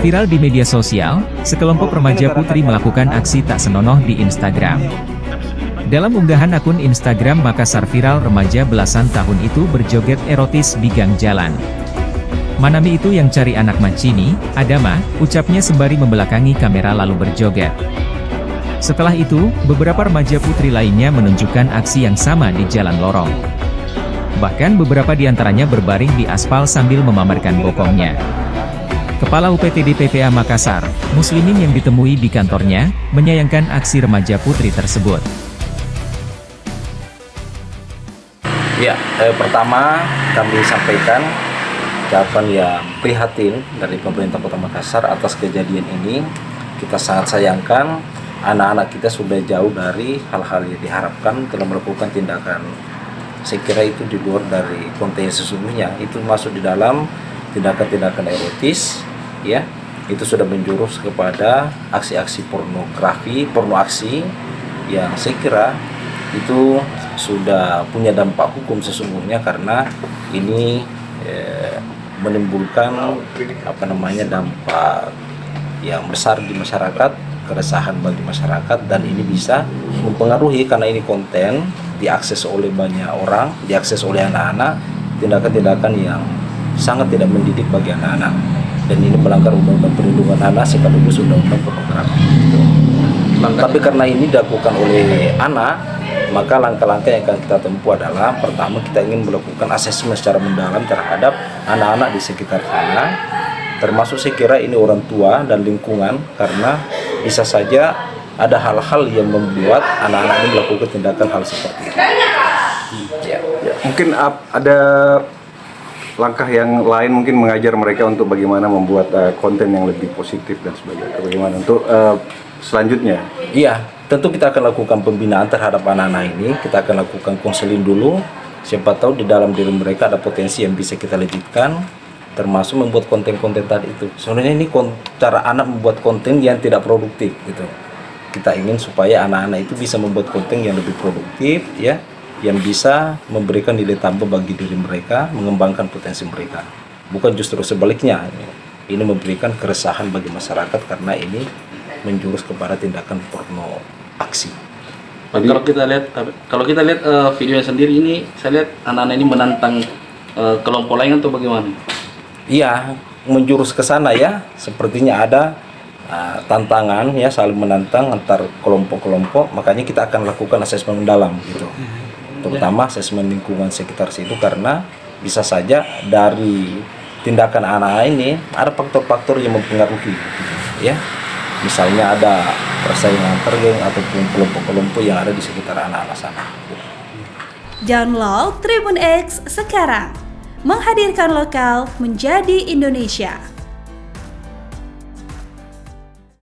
Viral di media sosial, sekelompok remaja putri melakukan aksi tak senonoh di Instagram. Dalam unggahan akun Instagram Makassar viral, remaja belasan tahun itu berjoget erotis di gang jalan. "Manami itu yang cari anak macini, ada mah," ucapnya sembari membelakangi kamera lalu berjoget. Setelah itu, beberapa remaja putri lainnya menunjukkan aksi yang sama di jalan lorong. Bahkan beberapa di antaranya berbaring di aspal sambil memamerkan bokongnya. Kepala UPTD PPA Makassar, Muslimin yang ditemui di kantornya, menyayangkan aksi remaja putri tersebut. Ya, pertama kami sampaikan ucapan yang prihatin dari pemerintah Kota Makassar atas kejadian ini. Kita sangat sayangkan anak-anak kita sudah jauh dari hal-hal yang diharapkan telah melakukan tindakan. Saya kira itu di luar dari konteks sesungguhnya, itu masuk di dalam tindakan-tindakan erotis, ya. Itu sudah menjurus kepada aksi-aksi pornografi, porno aksi yang saya kira itu sudah punya dampak hukum sesungguhnya, karena ini menimbulkan dampak yang besar di masyarakat, keresahan bagi masyarakat, dan ini bisa mempengaruhi karena ini konten diakses oleh banyak orang, diakses oleh anak-anak, tindakan-tindakan yang sangat tidak mendidik bagi anak-anak, dan ini melanggar undang-undang perlindungan anak sekaligus undang-undang pornografi. Tapi karena ini dilakukan oleh anak, maka langkah-langkah yang akan kita tempuh adalah pertama, kita ingin melakukan asesmen secara mendalam terhadap anak-anak di sekitar sana, termasuk saya kira ini orang tua dan lingkungan, karena bisa saja ada hal-hal yang membuat anak-anak ini melakukan tindakan hal seperti itu. Ya. Mungkin ada langkah yang lain, mungkin mengajar mereka untuk bagaimana membuat konten yang lebih positif dan sebagainya. Bagaimana untuk selanjutnya? Iya, tentu kita akan lakukan pembinaan terhadap anak-anak ini. Kita akan lakukan konseling dulu. Siapa tahu di dalam diri mereka ada potensi yang bisa kita lanjutkan, termasuk membuat konten-konten tadi itu. Sebenarnya ini cara anak membuat konten yang tidak produktif gitu. Kita ingin supaya anak-anak itu bisa membuat konten yang lebih produktif, ya, yang bisa memberikan nilai tambah bagi diri mereka, mengembangkan potensi mereka. Bukan justru sebaliknya, ini memberikan keresahan bagi masyarakat karena ini menjurus kepada tindakan porno aksi. Kalau kita lihat videonya sendiri ini, saya lihat anak-anak ini menantang kelompok lain atau bagaimana? Iya, menjurus ke sana ya. Sepertinya ada tantangan ya, saling menantang antar kelompok-kelompok. Makanya kita akan lakukan asesmen mendalam gitu. Terutama asesmen lingkungan sekitar situ, karena bisa saja dari tindakan anak-anak ini ada faktor-faktor yang mempengaruhi ya. Misalnya ada persaingan antar geng ataupun kelompok-kelompok yang ada di sekitar anak-anak sana. Download Tribun X sekarang, menghadirkan lokal menjadi Indonesia.